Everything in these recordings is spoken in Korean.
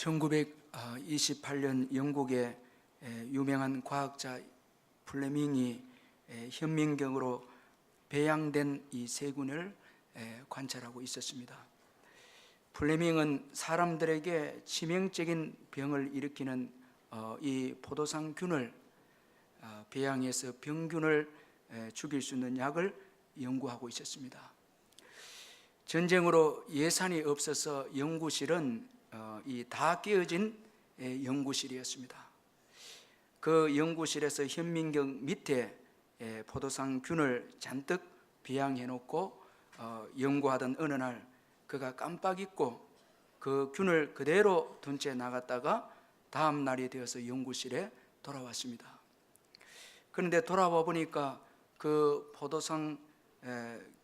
1928년 영국의 유명한 과학자 플레밍이 현민경으로 배양된 이 세균을 관찰하고 있었습니다. 플레밍은 사람들에게 치명적인 병을 일으키는 이 포도상균을 배양해서 병균을 죽일 수 있는 약을 연구하고 있었습니다. 전쟁으로 예산이 없어서 연구실은 이 다 깨어진 연구실이었습니다. 그 연구실에서 현민경 밑에 포도상균을 잔뜩 배양해 놓고 연구하던 어느 날 그가 깜빡 잊고 그 균을 그대로 둔 채 나갔다가 다음 날이 되어서 연구실에 돌아왔습니다. 그런데 돌아와 보니까 그 포도상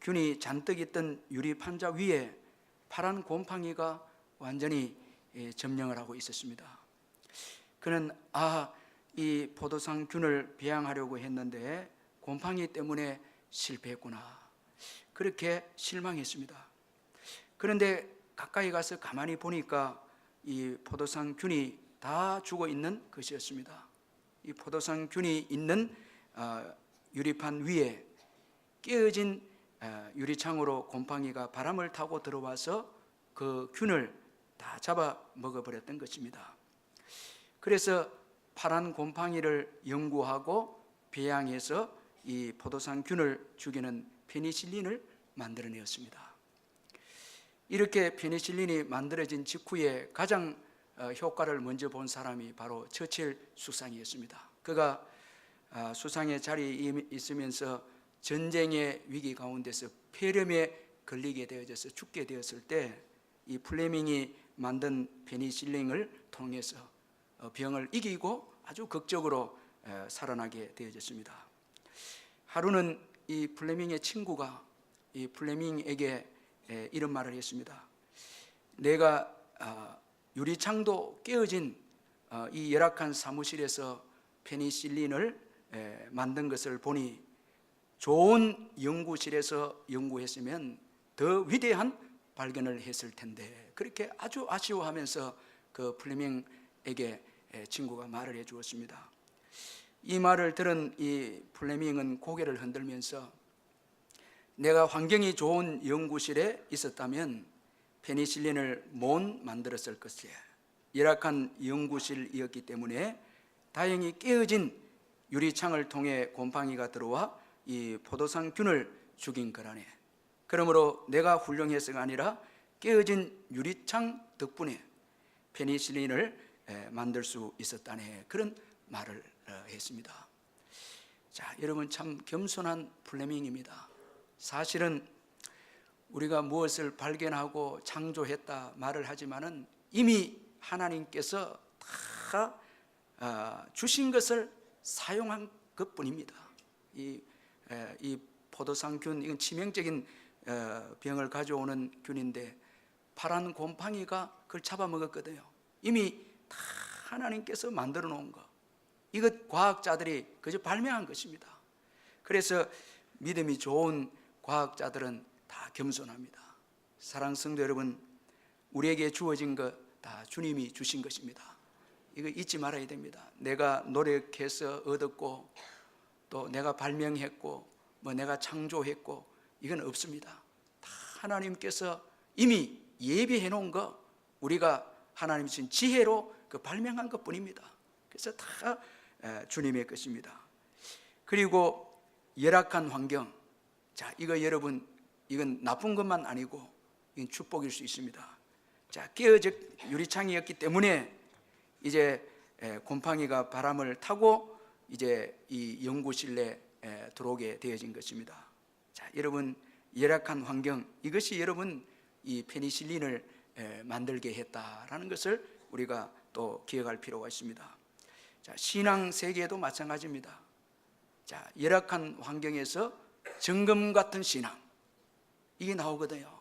균이 잔뜩 있던 유리 판자 위에 파란 곰팡이가 완전히 점령을 하고 있었습니다. 그는 이 포도상 균을 배양하려고 했는데 곰팡이 때문에 실패했구나, 그렇게 실망했습니다. 그런데 가까이 가서 가만히 보니까 이 포도상 균이 다 죽어 있는 것이었습니다. 이 포도상 균이 있는 유리판 위에 깨어진 유리창으로 곰팡이가 바람을 타고 들어와서 그 균을 다 잡아 먹어버렸던 것입니다. 그래서 파란 곰팡이를 연구하고 배양해서 이 포도상 균을 죽이는 페니실린을 만들어내었습니다. 이렇게 페니실린이 만들어진 직후에 가장 효과를 먼저 본 사람이 바로 처칠 수상이었습니다. 그가 수상의 자리에 있으면서 전쟁의 위기 가운데서 폐렴에 걸리게 되어져서 죽게 되었을 때 이 플레밍이 만든 페니실린을 통해서 병을 이기고 아주 극적으로 살아나게 되어졌습니다. 하루는 이 플레밍의 친구가 이 플레밍에게 이런 말을 했습니다. 내가 유리창도 깨어진 이 열악한 사무실에서 페니실린을 만든 것을 보니 좋은 연구실에서 연구했으면 더 위대한 발견을 했을 텐데, 그렇게 아주 아쉬워하면서 그 플레밍에게 친구가 말을 해 주었습니다. 이 말을 들은 이 플레밍은 고개를 흔들면서 내가 환경이 좋은 연구실에 있었다면 페니실린을 못 만들었을 것이야. 열악한 연구실이었기 때문에 다행히 깨어진 유리창을 통해 곰팡이가 들어와 이 포도상균을 죽인 거라네. 그러므로 내가 훌륭해서가 아니라 깨어진 유리창 덕분에 페니실린을 만들 수 있었다네, 그런 말을 했습니다. 자, 여러분, 참 겸손한 플레밍입니다. 사실은 우리가 무엇을 발견하고 창조했다 말을 하지만은 이미 하나님께서 다 주신 것을 사용한 것뿐입니다. 이 포도상균, 이건 치명적인 병을 가져오는 균인데 파란 곰팡이가 그걸 잡아먹었거든요. 이미 다 하나님께서 만들어 놓은 거, 이것 과학자들이 그저 발명한 것입니다. 그래서 믿음이 좋은 과학자들은 다 겸손합니다. 사랑하는 성도 여러분, 우리에게 주어진 것 다 주님이 주신 것입니다. 이거 잊지 말아야 됩니다. 내가 노력해서 얻었고 또 내가 발명했고 뭐 내가 창조했고 이건 없습니다. 다 하나님께서 이미 예비해 놓은 거, 우리가 하나님 주신 지혜로 그 발명한 것 뿐입니다. 그래서 다 주님의 것입니다. 그리고 열악한 환경, 자, 이거 여러분, 이건 나쁜 것만 아니고 이건 축복일 수 있습니다. 자, 깨어진 유리창이었기 때문에 이제 곰팡이가 바람을 타고 이제 이 연구실 내 들어오게 되어진 것입니다. 자, 여러분, 열악한 환경, 이것이 여러분 이 페니실린을 만들게 했다라는 것을 우리가 또 기억할 필요가 있습니다. 자, 신앙 세계에도 마찬가지입니다. 자, 열악한 환경에서 정금 같은 신앙, 이게 나오거든요.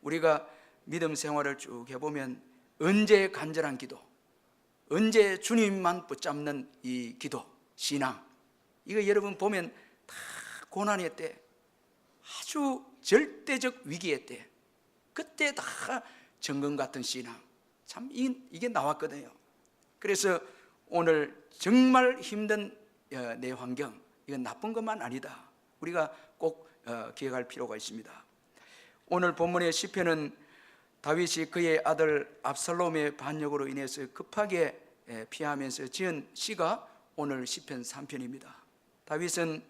우리가 믿음 생활을 쭉 해보면 언제 간절한 기도, 언제 주님만 붙잡는 이 기도, 신앙, 이거 여러분 보면 다 고난의 때, 아주 절대적 위기의 때, 그때 다 정금 같은 신앙, 참 이게 나왔거든요. 그래서 오늘 정말 힘든 내 환경, 이건 나쁜 것만 아니다. 우리가 꼭 기억할 필요가 있습니다. 오늘 본문의 시편은 다윗이 그의 아들 압살롬의 반역으로 인해서 급하게 피하면서 지은 시가 오늘 시편 3편입니다. 다윗은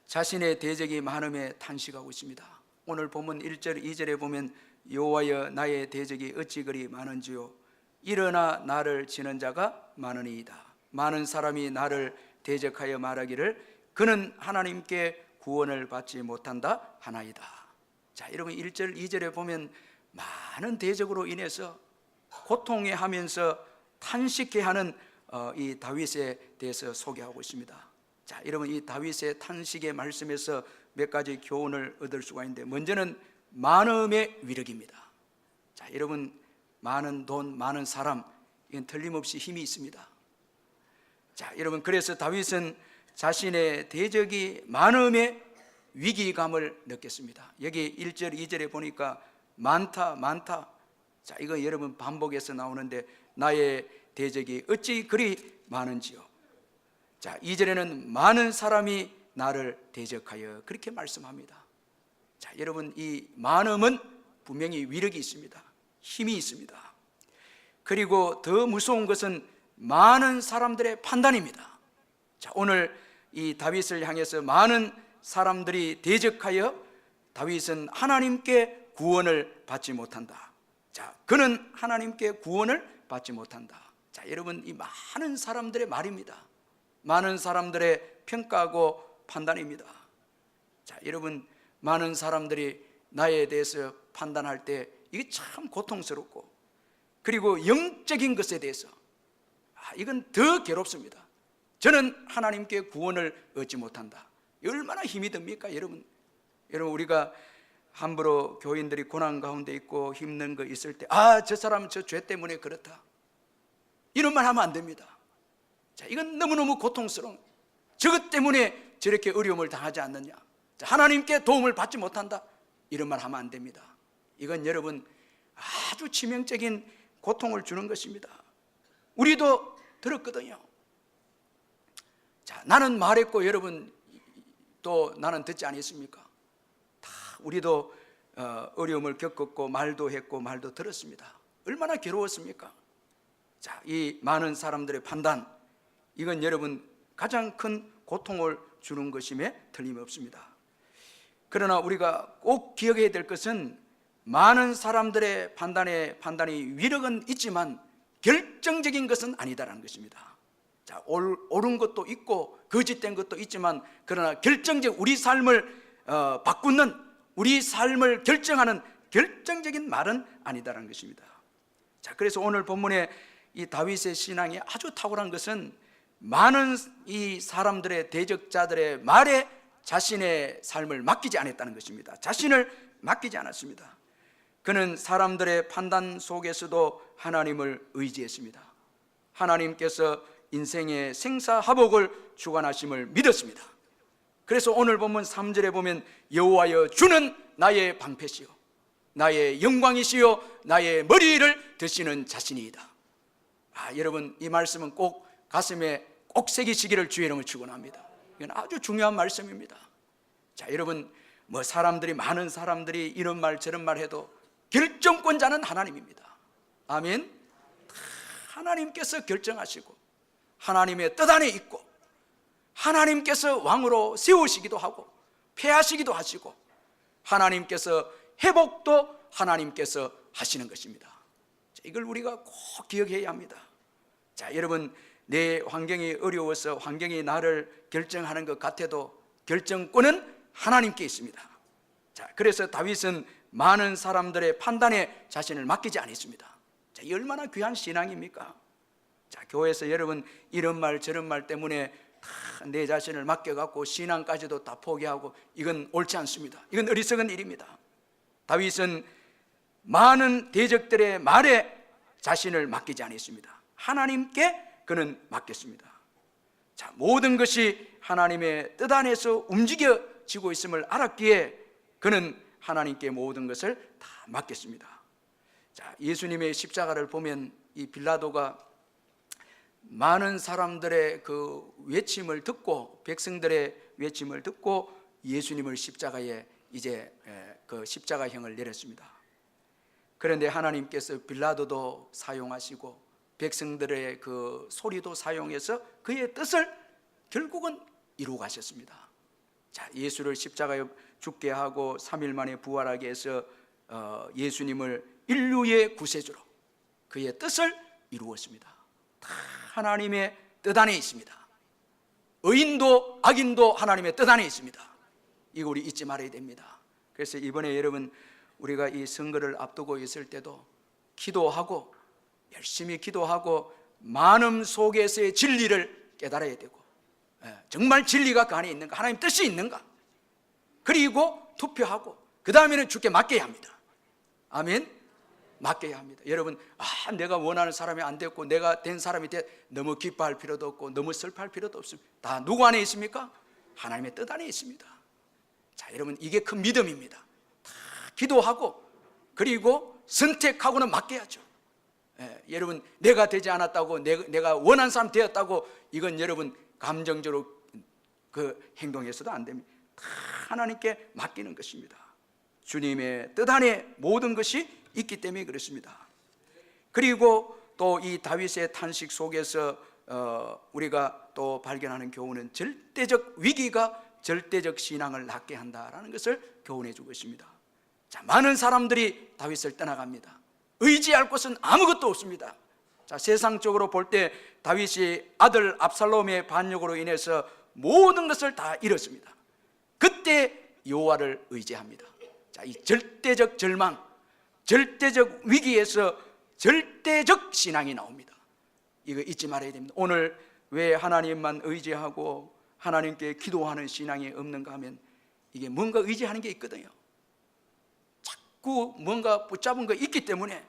자신의 대적이 많음에 탄식하고 있습니다. 오늘 본문 1절 2절에 보면 여호와여 나의 대적이 어찌 그리 많은지요 일어나 나를 치는 자가 많으니이다. 많은 사람이 나를 대적하여 말하기를 그는 하나님께 구원을 받지 못한다 하나이다. 자, 여러분 1절 2절에 보면 많은 대적으로 인해서 고통해하면서 탄식해하는 이 다윗에 대해서 소개하고 있습니다. 자, 여러분 이 다윗의 탄식의 말씀에서 몇 가지 교훈을 얻을 수가 있는데, 먼저는 많음의 위력입니다. 자, 여러분 많은 돈, 많은 사람, 이건 틀림없이 힘이 있습니다. 자, 여러분 그래서 다윗은 자신의 대적이 많음의 위기감을 느꼈습니다. 여기 1절 2절에 보니까 많다 많다. 자, 이거 여러분 반복해서 나오는데 나의 대적이 어찌 그리 많은지요. 자, 2절에는 많은 사람이 나를 대적하여 그렇게 말씀합니다. 자, 여러분 이 많음은 분명히 위력이 있습니다. 힘이 있습니다. 그리고 더 무서운 것은 많은 사람들의 판단입니다. 자, 오늘 이 다윗을 향해서 많은 사람들이 대적하여 다윗은 하나님께 구원을 받지 못한다. 자, 그는 하나님께 구원을 받지 못한다. 자, 여러분 이 많은 사람들의 말입니다. 많은 사람들의 평가하고 판단입니다. 자, 여러분 많은 사람들이 나에 대해서 판단할 때 이게 참 고통스럽고, 그리고 영적인 것에 대해서 이건 더 괴롭습니다. 저는 하나님께 구원을 얻지 못한다. 얼마나 힘이 듭니까? 여러분 우리가 함부로 교인들이 고난 가운데 있고 힘든 거 있을 때 저 사람 저 죄 때문에 그렇다, 이런 말 하면 안 됩니다. 자, 이건 너무너무 고통스러운, 저것 때문에 저렇게 어려움을 당하지 않느냐, 자, 하나님께 도움을 받지 못한다, 이런 말 하면 안 됩니다. 이건 여러분 아주 치명적인 고통을 주는 것입니다. 우리도 들었거든요. 자, 나는 말했고 여러분 또 나는 듣지 않았습니까? 다 우리도 어려움을 겪었고 말도 했고 말도 들었습니다. 얼마나 괴로웠습니까? 자, 이 많은 사람들의 판단, 이건 여러분 가장 큰 고통을 주는 것임에 틀림없습니다. 그러나 우리가 꼭 기억해야 될 것은 많은 사람들의 판단이 위력은 있지만 결정적인 것은 아니다라는 것입니다. 자, 옳은 것도 있고 거짓된 것도 있지만, 그러나 결정적 우리 삶을 바꾸는, 우리 삶을 결정하는 결정적인 말은 아니다라는 것입니다. 자, 그래서 오늘 본문에 이 다윗의 신앙이 아주 탁월한 것은 많은 이 사람들의 대적자들의 말에 자신의 삶을 맡기지 않았다는 것입니다. 자신을 맡기지 않았습니다. 그는 사람들의 판단 속에서도 하나님을 의지했습니다. 하나님께서 인생의 생사화복을 주관하심을 믿었습니다. 그래서 오늘 본문 3절에 보면 여호와여 주는 나의 방패시요 나의 영광이시요 나의 머리를 드시는 자신이다. 여러분 이 말씀은 꼭 가슴에 꼭 새기시기를 주의 이름으로 축원합니다. 이건 아주 중요한 말씀입니다. 자, 여러분 사람들이, 많은 사람들이 이런 말 저런 말 해도 결정권자는 하나님입니다. 아멘. 하나님께서 결정하시고 하나님의 뜻 안에 있고, 하나님께서 왕으로 세우시기도 하고 패하시기도 하시고, 하나님께서 회복도 하나님께서 하시는 것입니다. 자, 이걸 우리가 꼭 기억해야 합니다. 자, 여러분 내 환경이 어려워서 환경이 나를 결정하는 것 같아도 결정권은 하나님께 있습니다. 자, 그래서 다윗은 많은 사람들의 판단에 자신을 맡기지 않았습니다. 자, 이 얼마나 귀한 신앙입니까? 자, 교회에서 여러분 이런 말 저런 말 때문에 다 내 자신을 맡겨갖고 신앙까지도 다 포기하고, 이건 옳지 않습니다. 이건 어리석은 일입니다. 다윗은 많은 대적들의 말에 자신을 맡기지 않았습니다. 하나님께 그는 맡겼습니다. 자, 모든 것이 하나님의 뜻 안에서 움직여지고 있음을 알았기에 그는 하나님께 모든 것을 다 맡겼습니다. 자, 예수님의 십자가를 보면 이 빌라도가 많은 사람들의 그 외침을 듣고, 백성들의 외침을 듣고 예수님을 십자가에 이제 그 십자가형을 내렸습니다. 그런데 하나님께서 빌라도도 사용하시고 백성들의 그 소리도 사용해서 그의 뜻을 결국은 이루어 가셨습니다. 자, 예수를 십자가에 죽게 하고 3일 만에 부활하게 해서 예수님을 인류의 구세주로 그의 뜻을 이루었습니다. 다 하나님의 뜻 안에 있습니다. 의인도 악인도 하나님의 뜻 안에 있습니다. 이거 우리 잊지 말아야 됩니다. 그래서 이번에 여러분 우리가 이 선거를 앞두고 있을 때도 기도하고 열심히 기도하고 마음 속에서의 진리를 깨달아야 되고, 정말 진리가 그 안에 있는가, 하나님 뜻이 있는가, 그리고 투표하고 그 다음에는 주께 맡겨야 합니다. 아멘. 맡겨야 합니다. 여러분, 내가 원하는 사람이 안 됐고 내가 된 사람이 너무 기뻐할 필요도 없고 너무 슬퍼할 필요도 없습니다. 다 누구 안에 있습니까? 하나님의 뜻 안에 있습니다. 자, 여러분, 이게 큰 믿음입니다. 다 기도하고 그리고 선택하고는 맡겨야죠. 여러분, 내가 되지 않았다고, 내가 원한 사람 되었다고, 이건 여러분 감정적으로 그 행동해서도 안 됩니다. 다 하나님께 맡기는 것입니다. 주님의 뜻 안에 모든 것이 있기 때문에 그렇습니다. 그리고 또 이 다윗의 탄식 속에서 우리가 또 발견하는 교훈은 절대적 위기가 절대적 신앙을 낳게 한다라는 것을 교훈해 주고 있습니다. 자, 많은 사람들이 다윗을 떠나갑니다. 의지할 곳은 아무것도 없습니다. 자, 세상적으로 볼 때 다윗이 아들 압살롬의 반역으로 인해서 모든 것을 다 잃었습니다. 그때 여호와를 의지합니다. 자, 이 절대적 절망, 절대적 위기에서 절대적 신앙이 나옵니다. 이거 잊지 말아야 됩니다. 오늘 왜 하나님만 의지하고 하나님께 기도하는 신앙이 없는가 하면 이게 뭔가 의지하는 게 있거든요. 자꾸 뭔가 붙잡은 거 있기 때문에.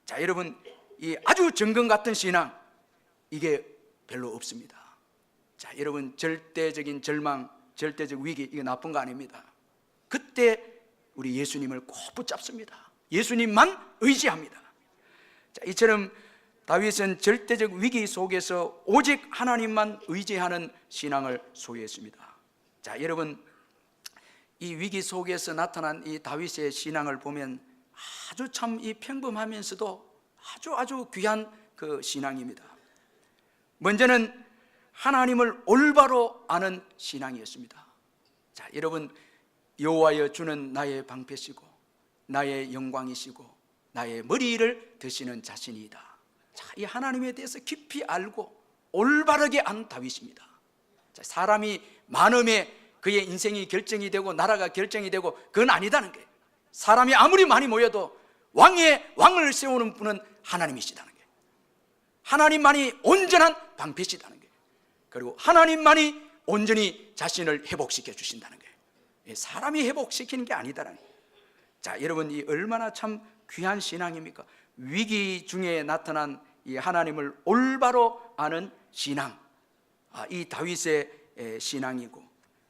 자, 여러분, 이 아주 정금 같은 신앙, 이게 별로 없습니다. 자, 여러분, 절대적인 절망, 절대적 위기, 이거 나쁜 거 아닙니다. 그때 우리 예수님을 꼭 붙잡습니다. 예수님만 의지합니다. 자, 이처럼 다윗은 절대적 위기 속에서 오직 하나님만 의지하는 신앙을 소유했습니다. 자, 여러분, 이 위기 속에서 나타난 이 다윗의 신앙을 보면 아주 참 이 평범하면서도 아주 귀한 그 신앙입니다. 먼저는 하나님을 올바로 아는 신앙이었습니다. 자, 여러분, 여호와여 주는 나의 방패시고 나의 영광이시고 나의 머리를 드시는 자신이다. 자, 이 하나님에 대해서 깊이 알고 올바르게 안 다윗입니다. 자, 사람이 많음에 그의 인생이 결정이 되고 나라가 결정이 되고 그건 아니다는 거예요. 사람이 아무리 많이 모여도 왕을 세우는 분은 하나님이시다는 거예요. 하나님만이 온전한 방패시다는 거예요. 그리고 하나님만이 온전히 자신을 회복시켜 주신다는 거예요. 사람이 회복시키는 게 아니다라는 거예요. 자, 여러분, 이 얼마나 참 귀한 신앙입니까? 위기 중에 나타난 이 하나님을 올바로 아는 신앙, 이 다윗의 신앙이고,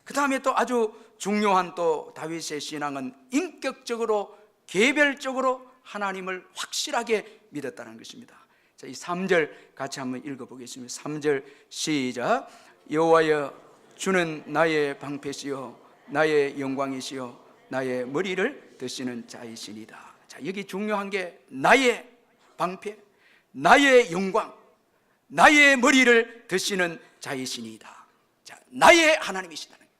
그 다음에 또 아주 중요한 또 다윗의 신앙은 인격적으로 개별적으로 하나님을 확실하게 믿었다는 것입니다. 자, 이 3절 같이 한번 읽어보겠습니다. 3절 시작. 여호와여 주는 나의 방패시요 나의 영광이시요 나의 머리를 드시는 자이시니다. 자, 여기 중요한 게 나의 방패, 나의 영광, 나의 머리를 드시는 자이시니다. 자, 나의 하나님이시다는 거예요.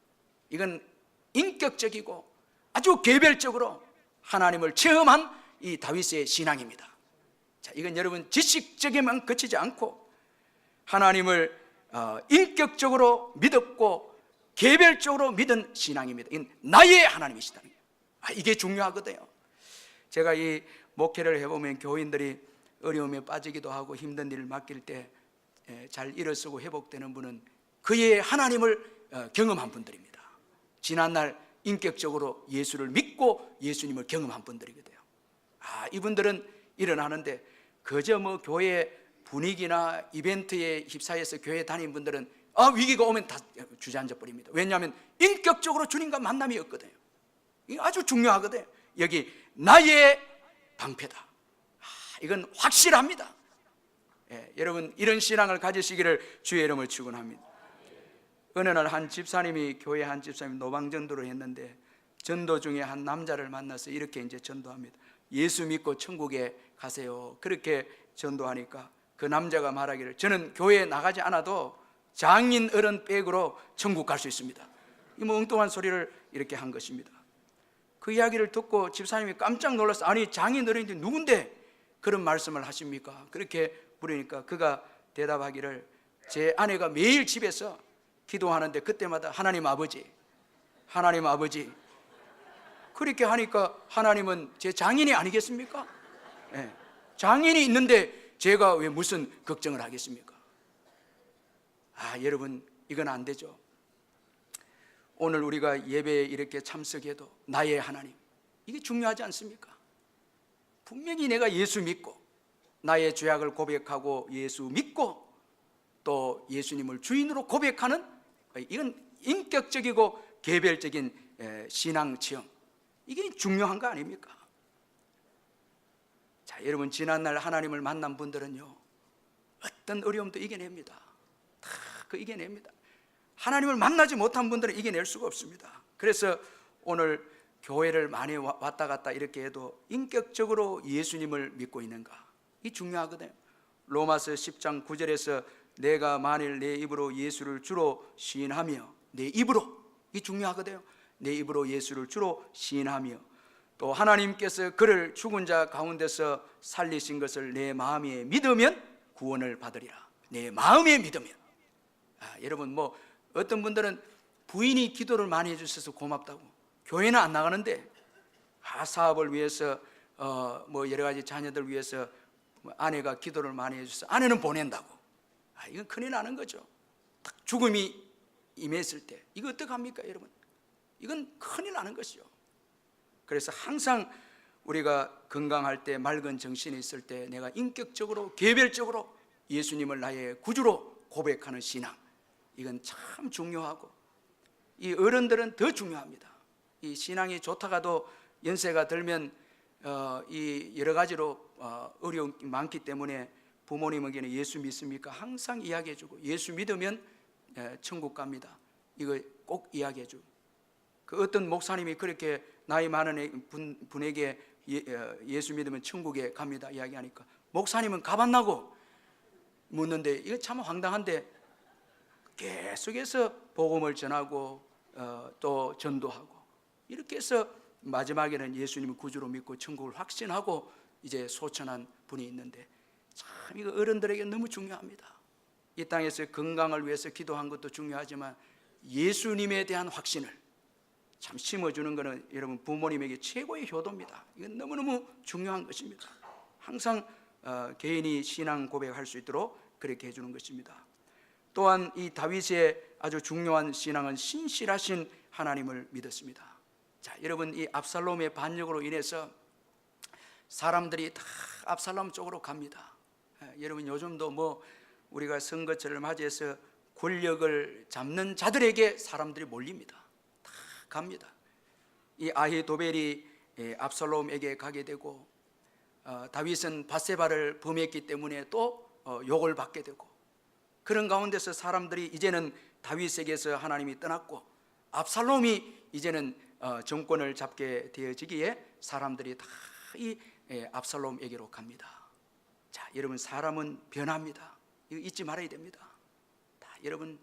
이건 인격적이고 아주 개별적으로 하나님을 체험한 이 다윗의 신앙입니다. 자, 이건 여러분 지식적에만 그치지 않고 하나님을 인격적으로 믿었고 개별적으로 믿은 신앙입니다. 이건 나의 하나님이시다는 거예요. 이게 중요하거든요. 제가 이 목회를 해보면 교인들이 어려움에 빠지기도 하고 힘든 일을 맡길 때 잘 일어서고 회복되는 분은 그의 하나님을 경험한 분들입니다. 지난날 인격적으로 예수를 믿고 예수님을 경험한 분들이거든요. 이분들은 일어나는데 그저 뭐 교회 분위기나 이벤트에 휩싸여서 교회 다니는 분들은 위기가 오면 다 주저앉아 버립니다. 왜냐하면 인격적으로 주님과 만남이 없거든요. 이게 아주 중요하거든요. 여기 나의 방패다, 이건 확실합니다. 여러분 이런 신앙을 가지시기를 주의 이름을 축원합니다. 어느 날 한 집사님이 교회 한 집사님이 노방전도를 했는데 전도 중에 한 남자를 만나서 이렇게 이제 전도합니다. 예수 믿고 천국에 가세요. 그렇게 전도하니까 그 남자가 말하기를 저는 교회에 나가지 않아도 장인 어른 백으로 천국 갈 수 있습니다. 이 뭐 엉뚱한 소리를 이렇게 한 것입니다. 그 이야기를 듣고 집사님이 깜짝 놀라서 아니 장인 어른인데 누군데 그런 말씀을 하십니까? 그렇게 물으니까 그가 대답하기를 제 아내가 매일 집에서 기도하는데 그때마다 하나님 아버지 그렇게 하니까 하나님은 제 장인이 아니겠습니까? 장인이 있는데 제가 왜 무슨 걱정을 하겠습니까? 여러분 이건 안 되죠. 오늘 우리가 예배에 이렇게 참석해도 나의 하나님, 이게 중요하지 않습니까? 분명히 내가 예수 믿고 나의 죄악을 고백하고 예수 믿고 또 예수님을 주인으로 고백하는, 이건 인격적이고 개별적인 신앙 체험, 이게 중요한 거 아닙니까? 자, 여러분 지난날 하나님을 만난 분들은요 어떤 어려움도 이겨냅니다. 다 이겨냅니다. 하나님을 만나지 못한 분들은 이겨낼 수가 없습니다. 그래서 오늘 교회를 많이 왔다 갔다 이렇게 해도 인격적으로 예수님을 믿고 있는가, 이 중요하거든요. 로마서 10장 9절에서 내가 만일 내 입으로 예수를 주로 시인하며, 내 입으로, 이 중요하거든요. 내 입으로 예수를 주로 시인하며 또 하나님께서 그를 죽은 자 가운데서 살리신 것을 내 마음에 믿으면 구원을 받으리라. 내 마음에 믿으면. 여러분 뭐 어떤 분들은 부인이 기도를 많이 해주셔서 고맙다고 교회는 안 나가는데 사업을 위해서 뭐 여러 가지 자녀들 위해서 아내가 기도를 많이 해줘서 아내는 보낸다고. 이건 큰일 나는 거죠. 딱 죽음이 임했을 때 이거 어떡합니까 여러분? 이건 큰일 나는 것이죠. 그래서 항상 우리가 건강할 때, 맑은 정신이 있을 때 내가 인격적으로 개별적으로 예수님을 나의 구주로 고백하는 신앙, 이건 참 중요하고 이 어른들은 더 중요합니다. 이 신앙이 좋다가도 연세가 들면 이 여러 가지로 어려움이 많기 때문에 부모님에게는 예수 믿습니까? 항상 이야기해주고 예수 믿으면 천국 갑니다. 이거 꼭 이야기해주고, 그 어떤 목사님이 그렇게 나이 많은 분에게 예수 믿으면 천국에 갑니다 이야기하니까 목사님은 가봤나고 묻는데, 이거 참 황당한데 계속해서 복음을 전하고 또 전도하고 이렇게 해서 마지막에는 예수님을 구주로 믿고 천국을 확신하고 이제 소천한 분이 있는데, 참 이거 어른들에게 너무 중요합니다. 이 땅에서 건강을 위해서 기도한 것도 중요하지만 예수님에 대한 확신을 참 심어주는 것은 여러분 부모님에게 최고의 효도입니다. 이건 너무너무 중요한 것입니다. 항상 개인이 신앙 고백할 수 있도록 그렇게 해주는 것입니다. 또한 이 다윗의 아주 중요한 신앙은 신실하신 하나님을 믿었습니다. 자, 여러분 이 압살롬의 반역으로 인해서 사람들이 다 압살롬 쪽으로 갑니다. 여러분 요즘도 뭐 우리가 선거철을 맞이해서 권력을 잡는 자들에게 사람들이 몰립니다. 다 갑니다. 이 아히도벨이 압살롬에게 가게 되고 다윗은 밧세바를 범했기 때문에 또 욕을 받게 되고, 그런 가운데서 사람들이 이제는 다윗에게서 하나님이 떠났고 압살롬이 이제는 정권을 잡게 되어지기에 사람들이 다 이 압살롬에게로 갑니다. 자, 여러분 사람은 변합니다. 이거 잊지 말아야 됩니다. 다 여러분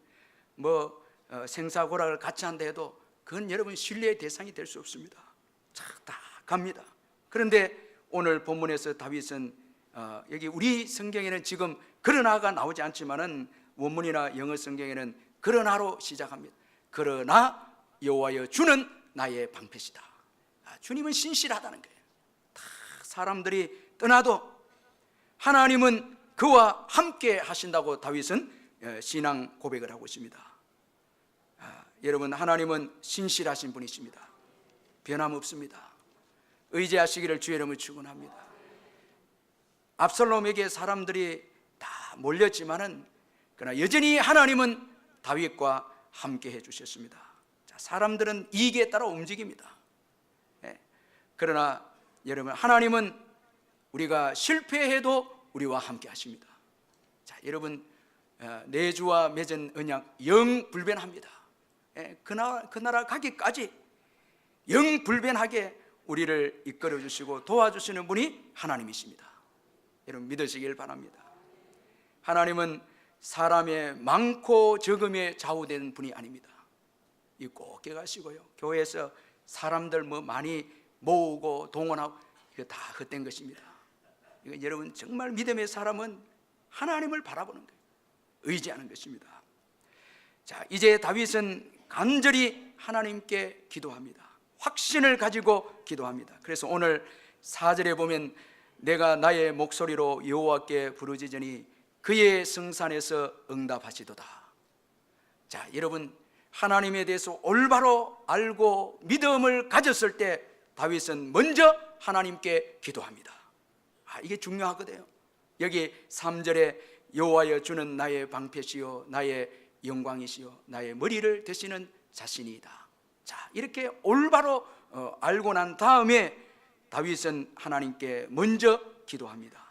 뭐 생사고락을 같이 한다 해도 그건 여러분 신뢰의 대상이 될 수 없습니다. 자, 다 갑니다. 그런데 오늘 본문에서 다윗은 여기 우리 성경에는 지금 그러나가 나오지 않지만은 원문이나 영어 성경에는 그러나로 시작합니다. 그러나 여호와여 주는 나의 방패시다. 주님은 신실하다는 거예요. 다 사람들이 떠나도 하나님은 그와 함께 하신다고 다윗은 신앙 고백을 하고 있습니다. 여러분 하나님은 신실하신 분이십니다. 변함없습니다. 의지하시기를 주의 이름을 축원합니다. 압살롬에게 사람들이 다 몰렸지만은 그러나 여전히 하나님은 다윗과 함께 해주셨습니다. 자, 사람들은 이익에 따라 움직입니다. 그러나 여러분 하나님은 우리가 실패해도 우리와 함께 하십니다. 자, 여러분, 내 주와 맺은 언약 영불변합니다. 그 나라 가기까지 영불변하게 우리를 이끌어 주시고 도와주시는 분이 하나님이십니다. 여러분, 믿으시길 바랍니다. 하나님은 사람의 많고 적음에 좌우되는 분이 아닙니다. 이 꼭 기억하시고요. 교회에서 사람들 많이 모으고 동원하고 이거 다 헛된 것입니다. 이거 여러분, 정말 믿음의 사람은 하나님을 바라보는 거예요. 의지하는 것입니다. 자, 이제 다윗은 간절히 하나님께 기도합니다. 확신을 가지고 기도합니다. 그래서 오늘 4절에 보면 내가 나의 목소리로 여호와께 부르짖으니 그의 성산에서 응답하시도다. 자, 여러분, 하나님에 대해서 올바로 알고 믿음을 가졌을 때 다윗은 먼저 하나님께 기도합니다. 이게 중요하거든요. 여기 3절에 여호와여 주는 나의 방패시요 나의 영광이시요 나의 머리를 대시는 자신이다. 자, 이렇게 올바로 알고 난 다음에 다윗은 하나님께 먼저 기도합니다.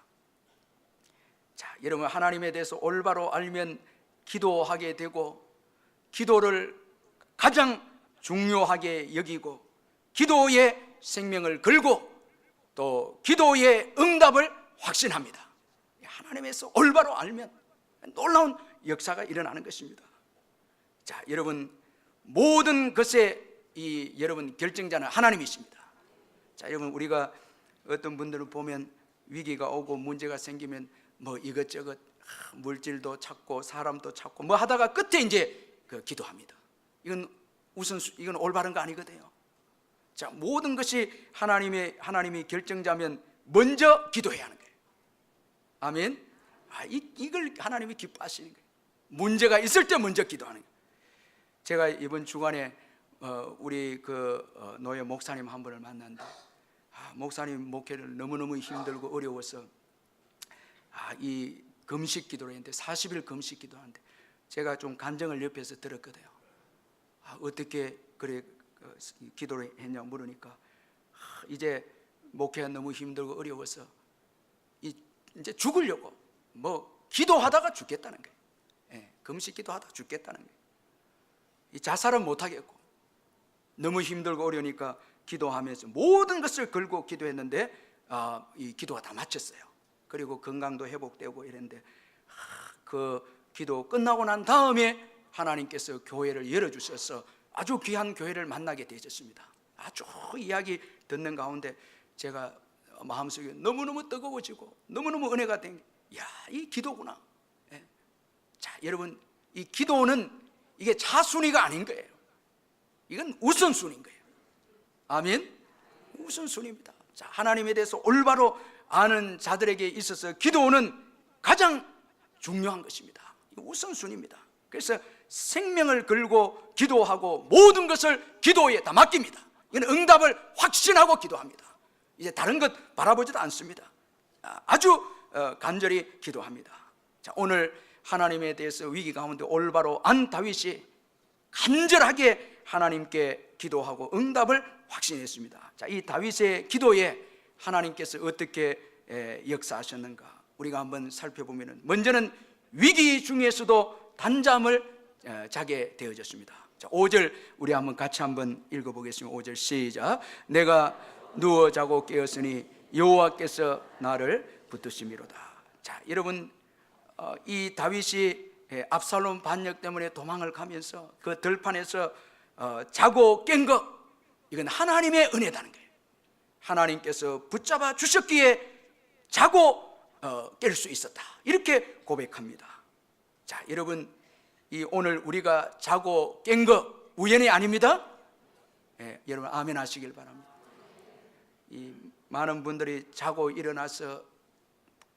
자, 여러분, 하나님에 대해서 올바로 알면 기도하게 되고 기도를 가장 중요하게 여기고 기도의 생명을 걸고 또 기도의 응답을 확신합니다. 하나님에서 올바로 알면 놀라운 역사가 일어나는 것입니다. 자, 여러분, 모든 것의 여러분 결정자는 하나님이십니다. 자, 여러분, 우리가 어떤 분들을 보면 위기가 오고 문제가 생기면 이것저것 물질도 찾고 사람도 찾고 하다가 끝에 이제 기도합니다. 이건 올바른 거 아니거든요. 자, 모든 것이 하나님이 결정자면 먼저 기도해야 하는 거예요. 아멘. 이걸 하나님이 기뻐하시는 거예요. 문제가 있을 때 먼저 기도하는 거예요. 제가 이번 주간에 우리 노예 목사님 한 분을 만났는데 목사님 목회를 너무너무 힘들고 어려워서 이 금식 기도를 했는데 40일 금식 기도하는데 제가 좀 간증을 옆에서 들었거든요. 어떻게 그래 기도를 했냐 물으니까 이제 목회가 너무 힘들고 어려워서 이제 죽으려고 기도하다가 죽겠다는 거예요. 금식 기도하다가 죽겠다는 거예요. 이 자살은 못하겠고 너무 힘들고 어려우니까 기도하면서 모든 것을 걸고 기도했는데 이 기도가 다 마쳤어요. 그리고 건강도 회복되고 이랬는데 그 기도 끝나고 난 다음에 하나님께서 교회를 열어주셔서 아주 귀한 교회를 만나게 되셨습니다. 아주 이야기 듣는 가운데 제가 마음속에 너무너무 뜨거워지고 너무너무 은혜가 된 이 기도구나. 자, 여러분, 이 기도는 이게 차순위가 아닌 거예요. 이건 우선순위인 거예요. 아멘. 우선순위입니다. 자, 하나님에 대해서 올바로 아는 자들에게 있어서 기도는 가장 중요한 것입니다. 우선순위입니다. 그래서 생명을 걸고 기도하고 모든 것을 기도에 다 맡깁니다. 이는 응답을 확신하고 기도합니다. 이제 다른 것 바라보지도 않습니다. 아주 간절히 기도합니다. 자, 오늘 하나님에 대해서 위기 가운데 올바로 안 다윗이 간절하게 하나님께 기도하고 응답을 확신했습니다. 자, 이 다윗의 기도에 하나님께서 어떻게 역사하셨는가 우리가 한번 살펴보면 먼저는 위기 중에서도 단잠을 자게 되어졌습니다. 자, 5절 우리 한번 같이 한번 읽어보겠습니다. 5절 시작. 내가 누워 자고 깨었으니 여호와께서 나를 붙드심이로다. 자, 여러분, 이 다윗이 압살롬 반역 때문에 도망을 가면서 그 들판에서 자고 깬 것, 이건 하나님의 은혜다는 거예요. 하나님께서 붙잡아 주셨기에 자고 깰 수 있었다, 이렇게 고백합니다. 자, 여러분, 오늘 우리가 자고 깬 거 우연이 아닙니다. 여러분 아멘 하시길 바랍니다. 이 많은 분들이 자고 일어나서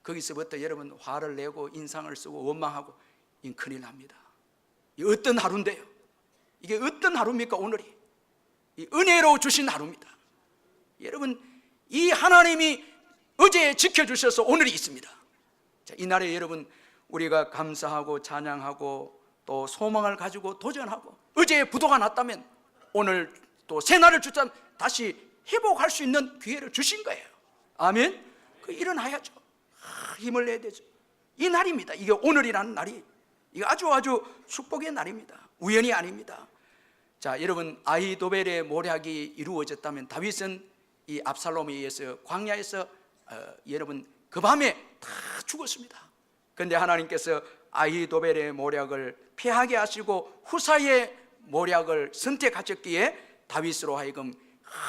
거기서부터 여러분 화를 내고 인상을 쓰고 원망하고 이 큰일 납니다. 이 어떤 하루인데요? 이게 어떤 하루입니까? 오늘이 이 은혜로 주신 하루입니다. 여러분, 이 하나님이 어제 지켜주셔서 오늘이 있습니다. 자, 이날에 여러분 우리가 감사하고 찬양하고 또 소망을 가지고 도전하고 어제 부도가 났다면 오늘 또 새날을 주자 다시 회복할 수 있는 기회를 주신 거예요. 아멘. 일어나야죠. 힘을 내야 되죠. 이 날입니다. 이게 오늘이라는 날이, 이게 아주 축복의 날입니다. 우연이 아닙니다. 자, 여러분, 아히도벨의 모략이 이루어졌다면 다윗은 이 압살롬에 의해서 광야에서 여러분 그 밤에 다 죽었습니다. 그런데 하나님께서 아히도벨의 모략을 피하게 하시고 후사의 모략을 선택하셨기에 다윗으로 하여금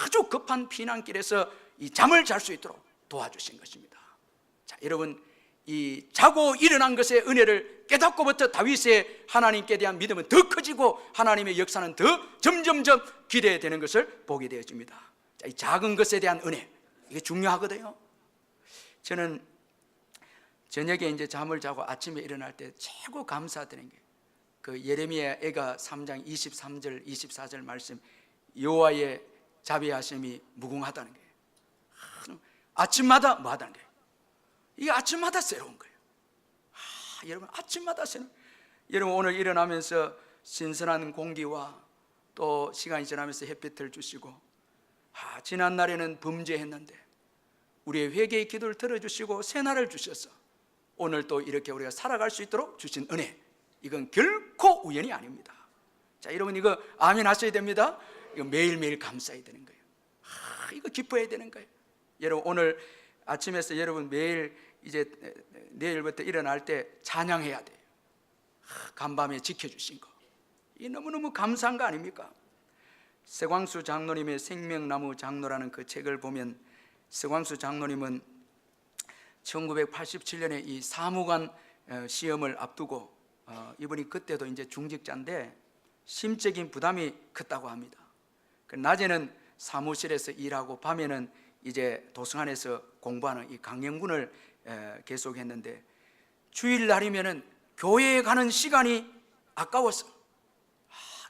아주 급한 피난길에서 이 잠을 잘 수 있도록 도와주신 것입니다. 자, 여러분, 이 자고 일어난 것의 은혜를 깨닫고부터 다윗의 하나님께 대한 믿음은 더 커지고 하나님의 역사는 더 점점점 기대되는 것을 보게 되어집니다. 자, 이 작은 것에 대한 은혜, 이게 중요하거든요. 저는 저녁에 이제 잠을 자고 아침에 일어날 때 최고 감사드리는 게 그 예레미야 애가 3장 23절 24절 말씀, 여호와의 자비하심이 무궁하다는 거예요. 아침마다 뭐 하다는 거예요? 이게 아침마다 새로운 거예요. 여러분, 아침마다 새로운. 여러분, 오늘 일어나면서 신선한 공기와 또 시간이 지나면서 햇빛을 주시고, 지난 날에는 범죄했는데 우리의 회개의 기도를 들어주시고 새날을 주셔서 오늘 또 이렇게 우리가 살아갈 수 있도록 주신 은혜, 이건 결코 우연이 아닙니다. 자, 여러분, 이거 아멘 하셔야 됩니다. 이거 매일매일 감사해야 되는 거예요. 이거 기뻐해야 되는 거예요. 여러분, 오늘 아침에서 여러분 매일 이제 내일부터 일어날 때 찬양해야 돼요. 간밤에 지켜주신 거, 이 너무너무 감사한 거 아닙니까? 서광수 장로님의 생명나무 장로라는 그 책을 보면, 서광수 장로님은 1987년에 이 사무관 시험을 앞두고 이분이 그때도 이제 중직자인데 심적인 부담이 컸다고 합니다. 낮에는 사무실에서 일하고 밤에는 이제 도서관에서 공부하는 이 강연군을 계속했는데, 주일날이면은 교회에 가는 시간이 아까워서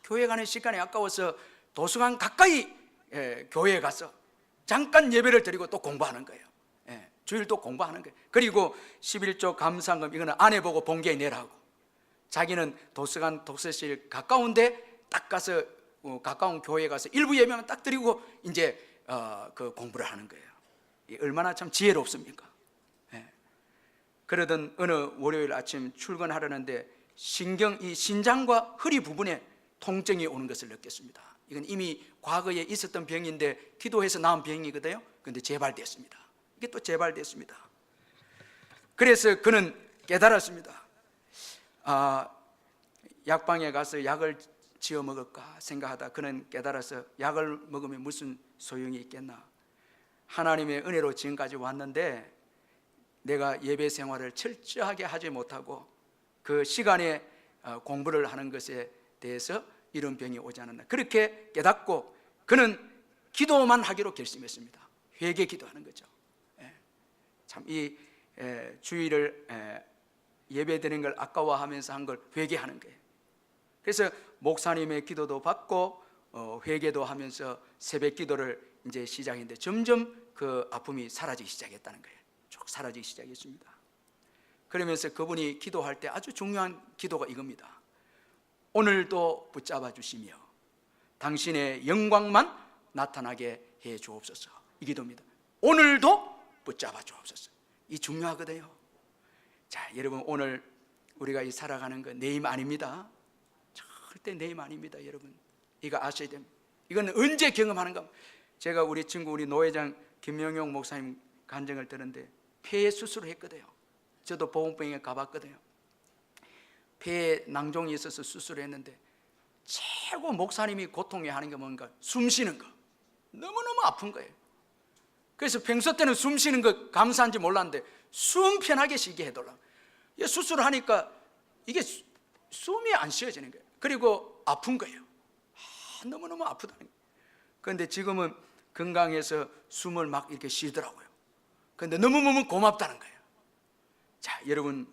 교회 가는 시간이 아까워서 도서관 가까이 교회에 가서 잠깐 예배를 드리고 또 공부하는 거예요. 주일도 공부하는 거예요. 그리고 11조 감사금, 이거는 아내 보고 본계 내라고, 자기는 도서관 독서실 가까운데 딱 가서 가까운 교회에 가서 일부 예배만 딱 드리고 이제 그 공부를 하는 거예요. 얼마나 참 지혜롭습니까? 그러던 어느 월요일 아침 출근하려는데 이 신장과 허리 부분에 통증이 오는 것을 느꼈습니다. 이건 이미 과거에 있었던 병인데 기도해서 나은 병이거든요. 그런데 재발됐습니다. 이게 또 재발됐습니다. 그래서 그는 깨달았습니다. 약방에 가서 약을 지어 먹을까 생각하다 그는 깨달아서, 약을 먹으면 무슨 소용이 있겠나, 하나님의 은혜로 지금까지 왔는데 내가 예배 생활을 철저하게 하지 못하고 그 시간에 공부를 하는 것에 대해서 이런 병이 오지 않았나, 그렇게 깨닫고 그는 기도만 하기로 결심했습니다. 회개 기도하는 거죠. 참 이 주일을 예배드리는 걸 아까워하면서 한 걸 회개하는 거예요. 그래서 목사님의 기도도 받고 회개도 하면서 새벽 기도를 이제 시작했는데 점점 그 아픔이 사라지기 시작했다는 거예요. 쭉 사라지기 시작했습니다. 그러면서 그분이 기도할 때 아주 중요한 기도가 이겁니다. 오늘도 붙잡아 주시며 당신의 영광만 나타나게 해 주옵소서. 이 기도입니다. 오늘도 붙잡아 주옵소서. 이 중요하거든요. 자, 여러분, 오늘 우리가 이 살아가는 건 내 힘 아닙니다. 절대 내 힘 아닙니다. 여러분, 이거 아셔야 됩니다. 이건 언제 경험하는가. 제가 우리 친구 우리 노회장 김명용 목사님 간증을 들었는데 폐 수술을 했거든요. 저도 보건병에 가봤거든요. 폐에 낭종이 있어서 수술을 했는데 최고 목사님이 고통해하는 게 뭔가, 숨 쉬는 거. 너무너무 아픈 거예요. 그래서 평소 때는 숨 쉬는 거 감사한지 몰랐는데 숨 편하게 쉬게 해달라. 수술을 하니까 이게 숨이 안 쉬어지는 거예요. 그리고 아픈 거예요. 너무너무 아프다는 거예요. 그런데 지금은 건강해서 숨을 막 이렇게 쉬더라고요. 그런데 너무너무 고맙다는 거예요. 자, 여러분,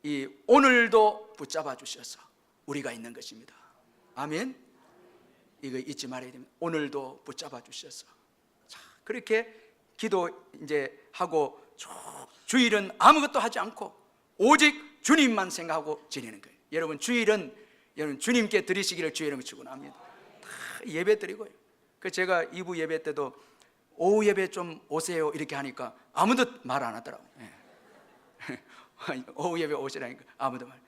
이 오늘도 붙잡아 주셔서 우리가 있는 것입니다. 아멘. 이거 잊지 말아야 됩니다. 오늘도 붙잡아 주셔서. 자, 그렇게 기도 이제 하고 주일은 아무것도 하지 않고 오직 주님만 생각하고 지내는 거예요. 여러분, 주일은 여러분 주님께 드리시기를 주의 이름으로 축원합니다. 다 예배 드리고요. 그 제가 2부 예배 때도 오후 예배 좀 오세요 이렇게 하니까 아무도 말 안 하더라고요. 오후 예배 오시라니까 아무도 말.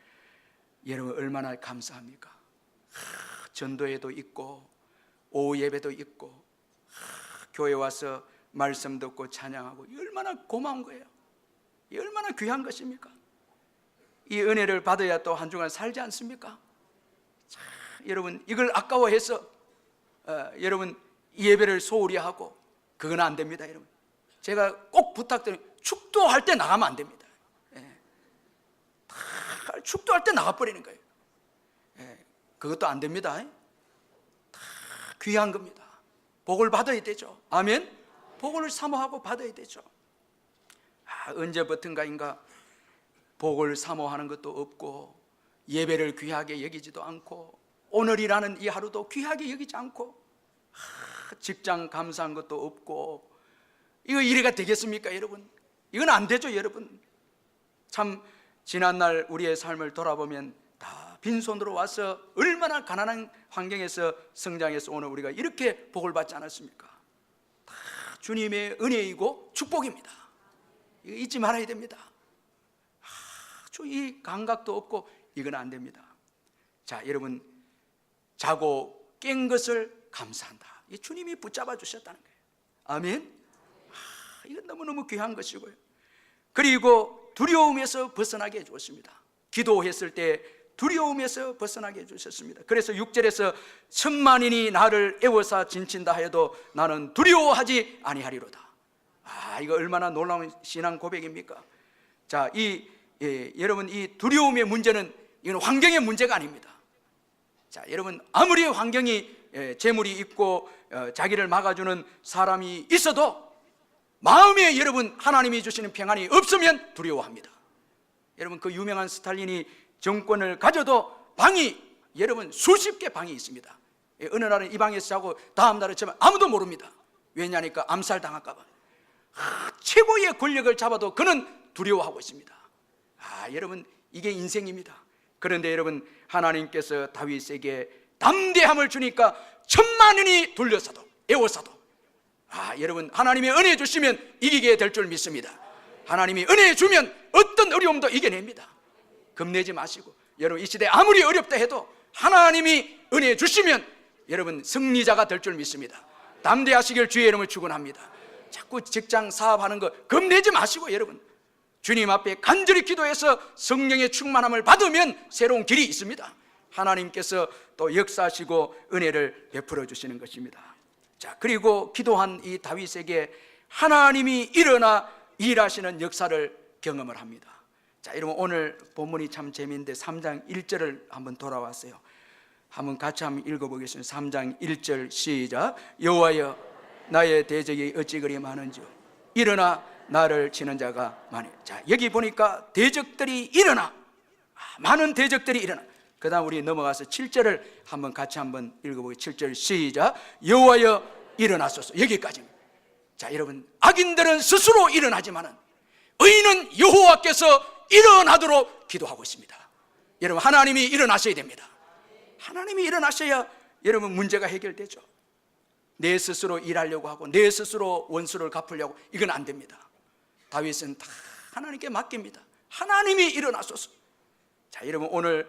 여러분 얼마나 감사합니까? 전도회도 있고 오후 예배도 있고 교회 와서 말씀 듣고 찬양하고 얼마나 고마운 거예요. 얼마나 귀한 것입니까? 이 은혜를 받아야 또 한 주간 살지 않습니까? 자, 여러분 이걸 아까워해서 여러분 이 예배를 소홀히 하고 그건 안 됩니다. 여러분 제가 꼭 부탁드려요. 축도할 때 나가면 안 됩니다. 축도할 때 나가버리는 거예요. 그것도 안 됩니다. 다 귀한 겁니다. 복을 받아야 되죠. 아멘. 복을 사모하고 받아야 되죠. 언제부턴가인가 복을 사모하는 것도 없고 예배를 귀하게 여기지도 않고 오늘이라는 이 하루도 귀하게 여기지 않고 직장 감사한 것도 없고 이거 이래가 되겠습니까 여러분? 이건 안 되죠 여러분. 참 지난날 우리의 삶을 돌아보면 다 빈손으로 와서 얼마나 가난한 환경에서 성장해서 오늘 우리가 이렇게 복을 받지 않았습니까? 다 주님의 은혜이고 축복입니다. 이거 잊지 말아야 됩니다. 이 감각도 없고 이건 안 됩니다. 자 여러분 자고 깬 것을 감사한다. 이 주님이 붙잡아 주셨다는 거예요. 아멘. 이건 너무너무 귀한 것이고요. 그리고 두려움에서 벗어나게 해주었습니다. 기도했을 때 두려움에서 벗어나게 해주셨습니다. 그래서 6절에서 천만인이 나를 애워싸 진친다 하여도 나는 두려워하지 아니하리로다. 이거 얼마나 놀라운 신앙 고백입니까? 자, 여러분 이 두려움의 문제는 이건 환경의 문제가 아닙니다. 자, 여러분 아무리 환경이 재물이 있고 자기를 막아주는 사람이 있어도 마음에 여러분 하나님이 주시는 평안이 없으면 두려워합니다. 여러분 그 유명한 스탈린이 정권을 가져도 방이 여러분 수십 개 방이 있습니다. 어느 날은 이 방에서 자고 다음 날은 자면 아무도 모릅니다. 왜냐니까 암살당할까 봐. 최고의 권력을 잡아도 그는 두려워하고 있습니다. 여러분 이게 인생입니다. 그런데 여러분 하나님께서 다윗에게 담대함을 주니까 천만인이 둘러싸도 애워싸도 여러분 하나님의 은혜 주시면 이기게 될 줄 믿습니다. 하나님이 은혜 주면 어떤 어려움도 이겨냅니다. 겁내지 마시고 여러분 이 시대 아무리 어렵다 해도 하나님이 은혜 주시면 여러분 승리자가 될 줄 믿습니다. 담대하시길 주의 이름을 축원합니다. 자꾸 직장 사업하는 거 겁내지 마시고 여러분 주님 앞에 간절히 기도해서 성령의 충만함을 받으면 새로운 길이 있습니다. 하나님께서 또 역사하시고 은혜를 베풀어 주시는 것입니다. 자, 그리고 기도한 이 다윗에게 하나님이 일어나 일하시는 역사를 경험을 합니다. 자, 여러분 오늘 본문이 참 재미있는데 3장 1절을 한번 돌아왔어요. 한번 같이 한번 읽어보겠습니다. 3장 1절 시작. 여호와여 나의 대적이 어찌 그리 많은지요 일어나 나를 치는 자가 많이. 자, 여기 보니까 대적들이 일어나 많은 대적들이 일어나. 그 다음 우리 넘어가서 7절을 한번 같이 한번 읽어보겠습니다. 7절 시작. 여호와여 일어나소서. 여기까지입니다. 자, 여러분 악인들은 스스로 일어나지만은 의인은 여호와께서 일어나도록 기도하고 있습니다. 여러분 하나님이 일어나셔야 됩니다. 하나님이 일어나셔야 여러분 문제가 해결되죠. 내 스스로 일하려고 하고 내 스스로 원수를 갚으려고 이건 안 됩니다. 다윗은 다 하나님께 맡깁니다. 하나님이 일어나소서. 자, 여러분 오늘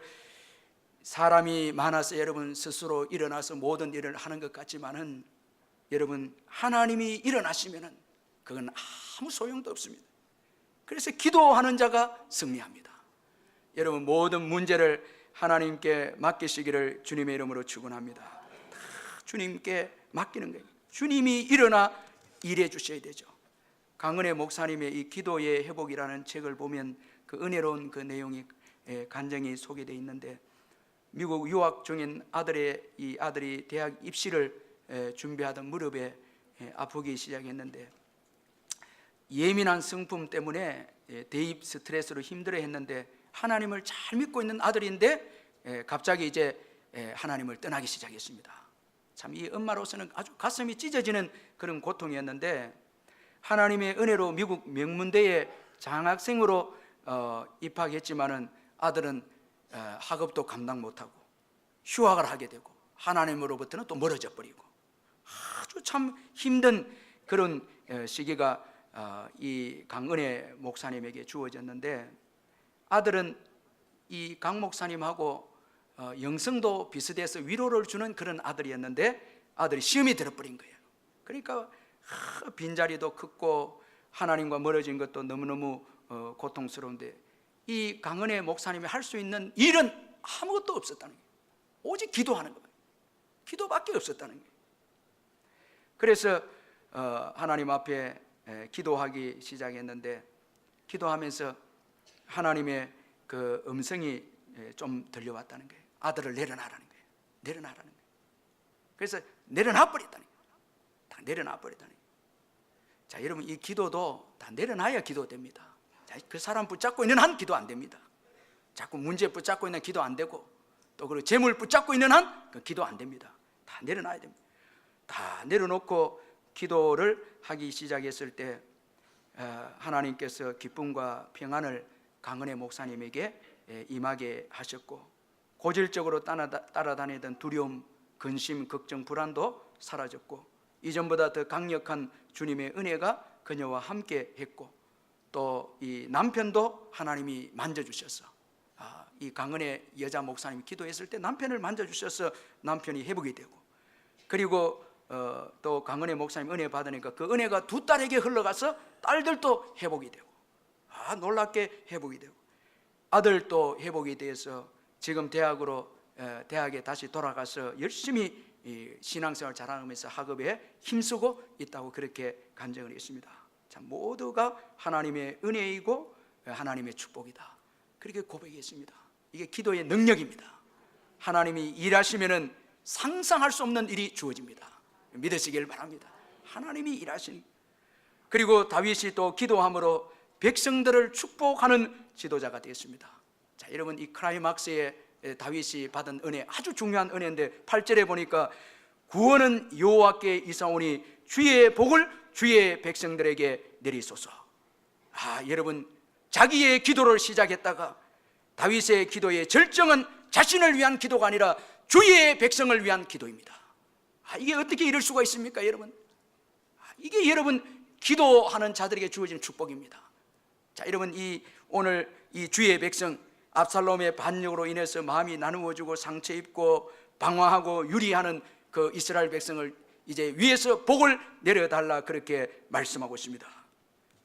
사람이 많아서 여러분 스스로 일어나서 모든 일을 하는 것 같지만은 여러분 하나님이 일어나시면은 그건 아무 소용도 없습니다. 그래서 기도하는 자가 승리합니다. 여러분 모든 문제를 하나님께 맡기시기를 주님의 이름으로 축원합니다. 다 주님께 맡기는 거예요. 주님이 일어나 일해 주셔야 되죠. 강은혜 목사님의 이 기도의 회복이라는 책을 보면 그 은혜로운 그 내용이 간증이 소개되어 있는데 미국 유학 중인 이 아들이 대학 입시를 준비하던 무렵에 아프기 시작했는데 예민한 성품 때문에 대입 스트레스로 힘들어했는데 하나님을 잘 믿고 있는 아들인데 갑자기 이제 하나님을 떠나기 시작했습니다. 참 이 엄마로서는 아주 가슴이 찢어지는 그런 고통이었는데 하나님의 은혜로 미국 명문대에 장학생으로 입학했지만은 아들은 학업도 감당 못하고 휴학을 하게 되고 하나님으로부터는 또 멀어져 버리고 아주 참 힘든 그런 시기가 이 강은혜 목사님에게 주어졌는데, 아들은 이 강 목사님하고 영성도 비슷해서 위로를 주는 그런 아들이었는데 아들이 시험이 들어버린 거예요. 그러니까 빈자리도 크고 하나님과 멀어진 것도 너무너무 고통스러운데, 이 강은혜 목사님이 할 수 있는 일은 아무것도 없었다는 거예요. 오직 기도하는 거예요. 기도밖에 없었다는 거예요. 그래서 하나님 앞에 기도하기 시작했는데, 기도하면서 하나님의 그 음성이 좀 들려왔다는 거예요. 아들을 내려놔라는 거예요. 내려놔라는 거예요. 그래서 내려놔 버렸다는 거예요. 다 내려놔 버렸다는 거예요. 자, 여러분, 이 기도도 다 내려놔야 기도됩니다. 자, 그 사람 붙잡고 있는 한 기도 안 됩니다. 자꾸 문제 붙잡고 있는 기도 안 되고, 또 그리고 재물 붙잡고 있는 한 그 기도 안 됩니다. 다 내려놔야 됩니다. 다 내려놓고 기도를 하기 시작했을 때 하나님께서 기쁨과 평안을 강은혜 목사님에게 임하게 하셨고, 고질적으로 따라다니던 두려움, 근심, 걱정, 불안도 사라졌고, 이전보다 더 강력한 주님의 은혜가 그녀와 함께 했고, 또 이 남편도 하나님이 만져주셔서, 이 강은혜 여자 목사님이 기도했을 때 남편을 만져주셔서 남편이 회복이 되고, 그리고 또 강은혜 목사님 은혜 받으니까 그 은혜가 두 딸에게 흘러가서 딸들도 회복이 되고, 놀랍게 회복이 되고, 아들도 회복이 돼서 지금 대학에 다시 돌아가서 열심히 신앙생활 잘하면서 학업에 힘쓰고 있다고 그렇게 간증을 했습니다. 참, 모두가 하나님의 은혜이고 하나님의 축복이다, 그렇게 고백했습니다. 이게 기도의 능력입니다. 하나님이 일하시면은 상상할 수 없는 일이 주어집니다. 믿으시길 바랍니다. 하나님이 일하신. 그리고 다윗이 또 기도함으로 백성들을 축복하는 지도자가 되었습니다. 자, 여러분, 이 클라이막스에 다윗이 받은 은혜, 아주 중요한 은혜인데 8절에 보니까 구원은 여호와께 이사오니 주의 복을 주의 백성들에게 내리소서. 여러분, 자기의 기도를 시작했다가 다윗의 기도의 절정은 자신을 위한 기도가 아니라 주의 백성을 위한 기도입니다. 이게 어떻게 이럴 수가 있습니까, 여러분? 이게 여러분, 기도하는 자들에게 주어진 축복입니다. 자, 여러분, 오늘 이 주의 백성, 압살롬의 반역으로 인해서 마음이 나누어지고 상처 입고 방황하고 유리하는 그 이스라엘 백성을 이제 위에서 복을 내려달라, 그렇게 말씀하고 있습니다.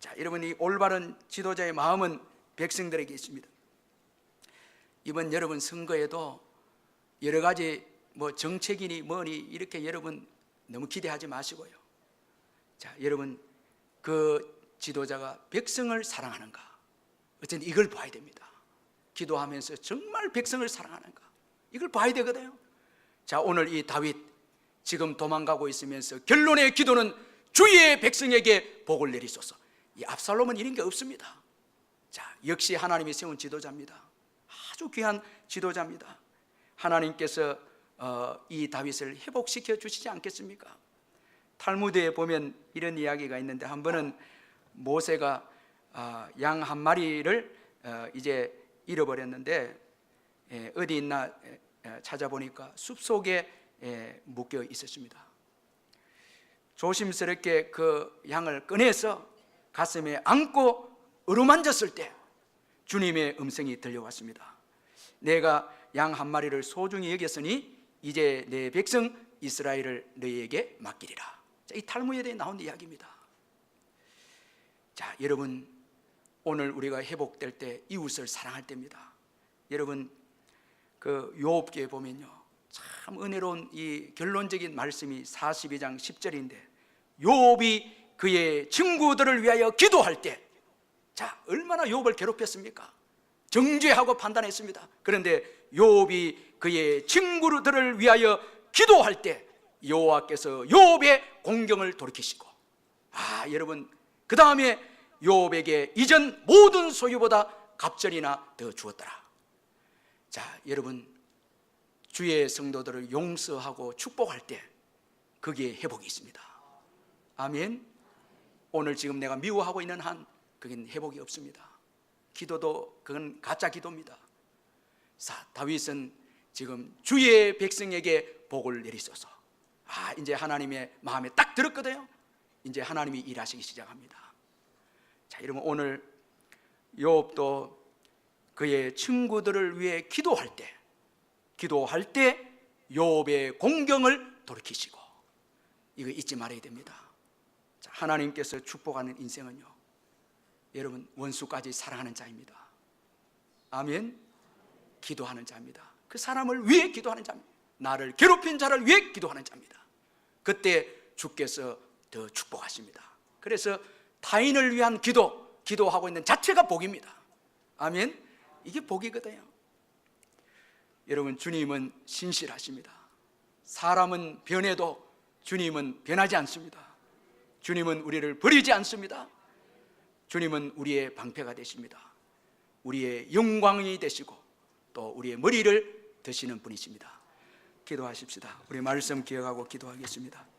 자, 여러분, 이 올바른 지도자의 마음은 백성들에게 있습니다. 이번 여러분 선거에도 여러 가지 정책이니 뭐니 이렇게 여러분 너무 기대하지 마시고요. 자, 여러분, 그 지도자가 백성을 사랑하는가, 어쨌든 이걸 봐야 됩니다. 기도하면서 정말 백성을 사랑하는가, 이걸 봐야 되거든요. 자, 오늘 이 다윗 지금 도망가고 있으면서 결론의 기도는 주의 백성에게 복을 내리소서. 이 압살롬은 이런 게 없습니다. 자, 역시 하나님이 세운 지도자입니다. 아주 귀한 지도자입니다. 하나님께서 이 다윗을 회복시켜 주시지 않겠습니까? 탈무드에 보면 이런 이야기가 있는데, 한 번은 모세가 양 한 마리를 이제 잃어버렸는데 어디 있나 찾아보니까 숲속에 묶여 있었습니다. 조심스럽게 그 양을 꺼내서 가슴에 안고 어루만졌을 때 주님의 음성이 들려왔습니다. 내가 양 한 마리를 소중히 여겼으니 이제 내 백성 이스라엘을 너희에게 맡기리라. 자, 이 탈무드에 나온 이야기입니다. 자, 여러분, 오늘 우리가 회복될 때 이웃을 사랑할 때입니다. 여러분, 그 욥기에 보면요, 참 은혜로운 이 결론적인 말씀이 42장 10절인데, 욥이 그의 친구들을 위하여 기도할 때, 자, 얼마나 욥을 괴롭혔습니까? 정죄하고 판단했습니다. 그런데 욥이 그의 친구들을 위하여 기도할 때 여호와께서 욥의 공경을 돌이키시고, 여러분, 그 다음에 욥에게 이전 모든 소유보다 갑절이나 더 주었더라. 자, 여러분, 주의 성도들을 용서하고 축복할 때 거기에 회복이 있습니다. 아멘. 오늘 지금 내가 미워하고 있는 한 그건 회복이 없습니다. 기도도 그건 가짜 기도입니다. 자, 다윗은 지금 주의 백성에게 복을 내리소서. 이제 하나님의 마음에 딱 들었거든요. 이제 하나님이 일하시기 시작합니다. 자, 여러분, 오늘 욥도 그의 친구들을 위해 기도할 때 욥의 공경을 돌이키시고, 이거 잊지 말아야 됩니다. 자, 하나님께서 축복하는 인생은요, 여러분, 원수까지 사랑하는 자입니다. 아멘. 기도하는 자입니다. 그 사람을 위해 기도하는 자입니다. 나를 괴롭힌 자를 위해 기도하는 자입니다. 그때 주께서 더 축복하십니다. 그래서 타인을 위한 기도하고 있는 자체가 복입니다. 아멘. 이게 복이거든요. 여러분, 주님은 신실하십니다. 사람은 변해도 주님은 변하지 않습니다. 주님은 우리를 버리지 않습니다. 주님은 우리의 방패가 되십니다. 우리의 영광이 되시고 또 우리의 머리를 드시는 분이십니다. 기도하십시다. 우리 말씀 기억하고 기도하겠습니다.